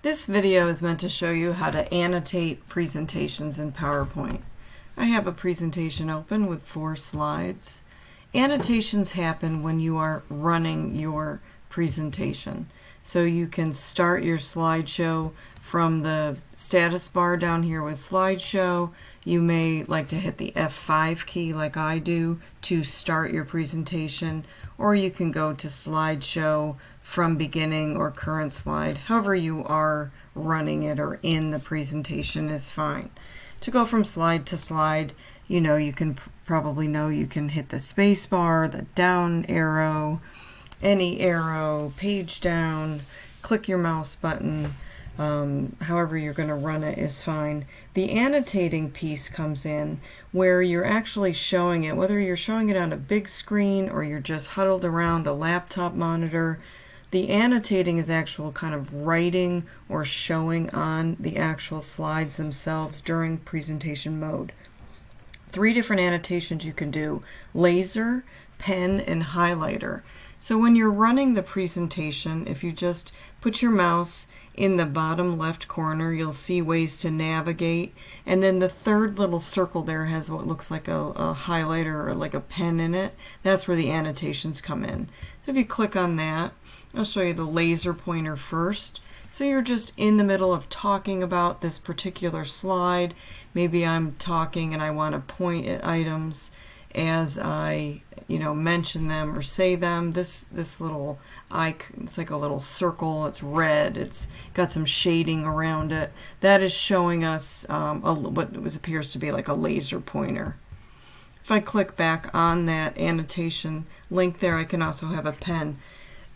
This video is meant to show you how to annotate presentations in PowerPoint. I have a presentation open with 4 slides. Annotations happen when you are running your presentation. So you can start your slideshow from the status bar down here with slideshow. You may like to hit the F5 key like I do to start your presentation, or you can go to slideshow from beginning or current slide. However you are running it or in the presentation is fine. To go from slide to slide, you can probably know you can hit the space bar, the down arrow, any arrow, page down, click your mouse button. However you're going to run it is fine. The annotating piece comes in where you're actually showing it, whether you're showing it on a big screen or you're just huddled around a laptop monitor. The annotating is actual kind of writing or showing on the actual slides themselves during presentation mode. 3 different annotations you can do: laser, pen, and highlighter. So when you're running the presentation, if you just put your mouse in the bottom left corner, you'll see ways to navigate, and then the 3rd little circle there has what looks like a highlighter or like a pen in it. That's where the annotations come in. So if you click on that, I'll show you the laser pointer first. So you're just in the middle of talking about this particular slide. Maybe I'm talking and I want to point at items as I mention them or say them. This little icon, it's like a little circle, it's red, it's got some shading around it. That is showing us what appears to be like a laser pointer. If I click back on that annotation link there, I can also have a pen.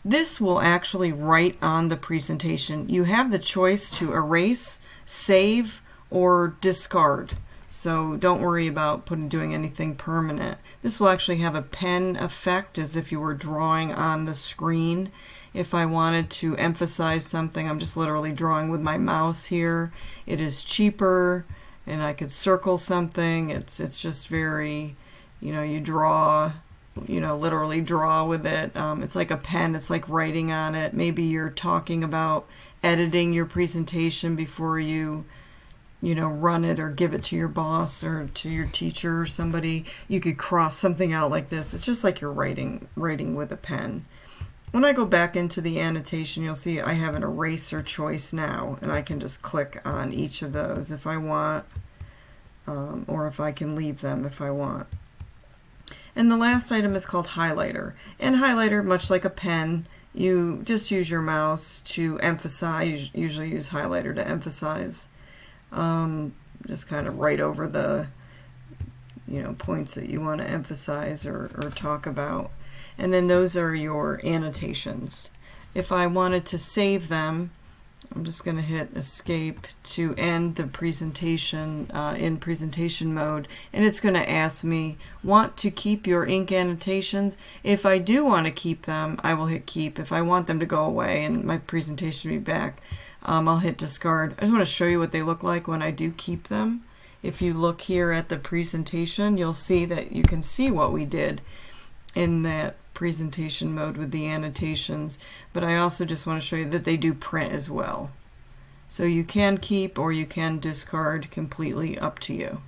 This will actually write on the presentation. You have the choice to erase, save, or discard. So don't worry about doing anything permanent. This will actually have a pen effect as if you were drawing on the screen. If I wanted to emphasize something, I'm just literally drawing with my mouse here. It is cheaper, and I could circle something. It's just very, you draw, literally draw with it. It's like a pen, it's like writing on it. Maybe you're talking about editing your presentation before you run it or give it to your boss or to your teacher or somebody. You could cross something out like this. It's just like you're writing with a pen. When I go back into the annotation, you'll see I have an eraser choice now, and I can just click on each of those if I want, or if I can leave them if I want. And the last item is called highlighter. And highlighter, much like a pen, you just use your mouse to emphasize. You usually use highlighter to emphasize. Just kind of write over the points that you want to emphasize or talk about. And then those are your annotations. If I wanted to save them, I'm just going to hit escape to end the presentation in presentation mode, and it's going to ask me, want to keep your ink annotations? If I do want to keep them, I will hit keep. If I want them to go away and my presentation to be back, I'll hit discard. I just want to show you what they look like when I do keep them. If you look here at the presentation, you'll see that you can see what we did in that presentation mode with the annotations, but I also just want to show you that they do print as well. So you can keep or you can discard, completely up to you.